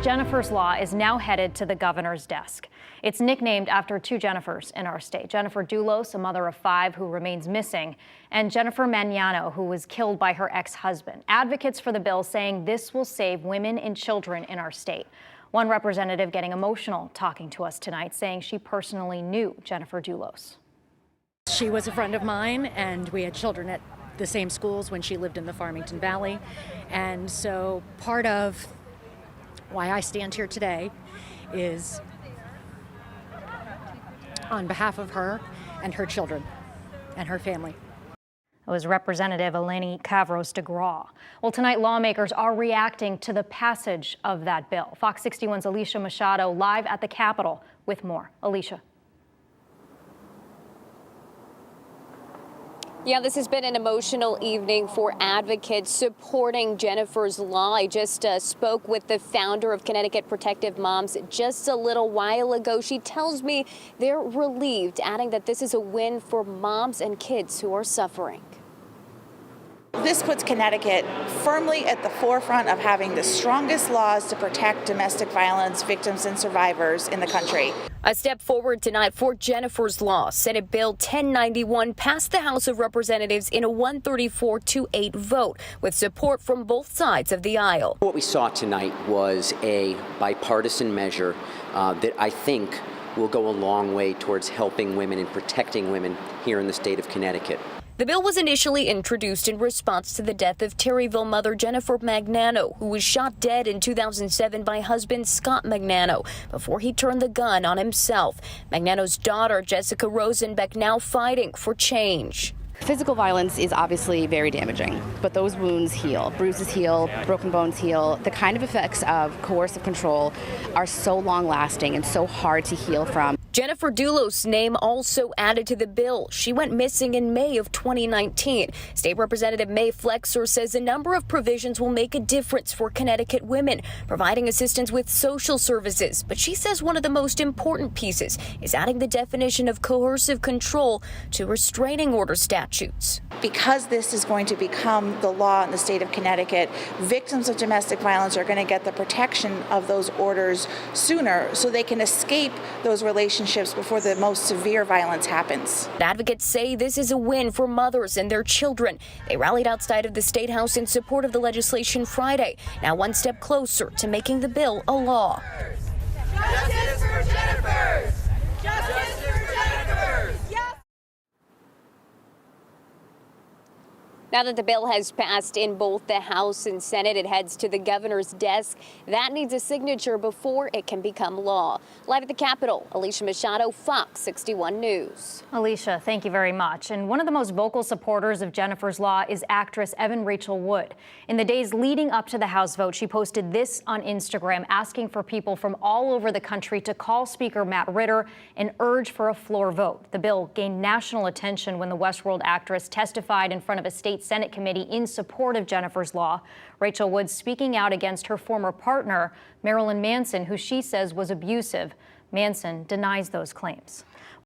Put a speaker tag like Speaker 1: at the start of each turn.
Speaker 1: Jennifer's Law is now headed to the governor's desk. It's nicknamed after two Jennifers in our state. Jennifer Dulos, a mother of 5 who remains missing, and Jennifer Magnano, who was killed by her ex-husband. Advocates for the bill saying this will save women and children in our state. One representative getting emotional talking to us tonight, saying she personally knew Jennifer Dulos.
Speaker 2: She was a friend of mine, and we had children at the same schools when she lived in the Farmington Valley. And so part of why I stand here today is on behalf of her and her children and her family.
Speaker 1: It was Representative Eleni Kavros de Graw. Well, tonight lawmakers are reacting to the passage of that bill. Fox 61's Alicia Machado live at the Capitol with more. Alicia.
Speaker 3: Yeah, this has been an emotional evening for advocates supporting Jennifer's Law. I just spoke with the founder of Connecticut Protective Moms just a little while ago. She tells me they're relieved, adding that this is a win for moms and kids who are suffering.
Speaker 4: This puts Connecticut firmly at the forefront of having the strongest laws to protect domestic violence victims and survivors in the country.
Speaker 3: A step forward tonight for Jennifer's Law. Senate Bill 1091 passed the House of Representatives in a 134-8 vote with support from both sides of the aisle.
Speaker 5: What we saw tonight was a bipartisan measure that I think will go a long way towards helping women and protecting women here in the state of Connecticut.
Speaker 3: The bill was initially introduced in response to the death of Terryville mother Jennifer Magnano, who was shot dead in 2007 by husband Scott Magnano before he turned the gun on himself. Magnano's daughter, Jessica Rosenbeck, now fighting for change.
Speaker 6: Physical violence is obviously very damaging, but those wounds heal. Bruises heal, broken bones heal. The kind of effects of coercive control are so long-lasting and so hard to heal from.
Speaker 3: Jennifer Dulos' name also added to the bill. She went missing in May of 2019. State Representative May Flexer says a number of provisions will make a difference for Connecticut women, providing assistance with social services. But she says one of the most important pieces is adding the definition of coercive control to restraining order statutes.
Speaker 4: Because this is going to become the law in the state of Connecticut, victims of domestic violence are going to get the protection of those orders sooner so they can escape those relationships before the most severe violence happens.
Speaker 3: Advocates say this is a win for mothers and their children. They rallied outside of the State House in support of the legislation Friday, now one step closer to making the bill a law.
Speaker 7: Justice for Jennifers! Justice for Jennifers!
Speaker 3: Now that the bill has passed in both the House and Senate, it heads to the governor's desk. That needs a signature before it can become law. Live at the Capitol, Alicia Machado, Fox 61 News.
Speaker 1: Alicia, thank you very much. And one of the most vocal supporters of Jennifer's Law is actress Evan Rachel Wood. In the days leading up to the House vote, she posted this on Instagram, asking for people from all over the country to call Speaker Matt Ritter and urge for a floor vote. The bill gained national attention when the Westworld actress testified in front of a state Senate committee in support of Jennifer's Law. Rachel Wood speaking out against her former partner, Marilyn Manson, who she says was abusive. Manson denies those claims.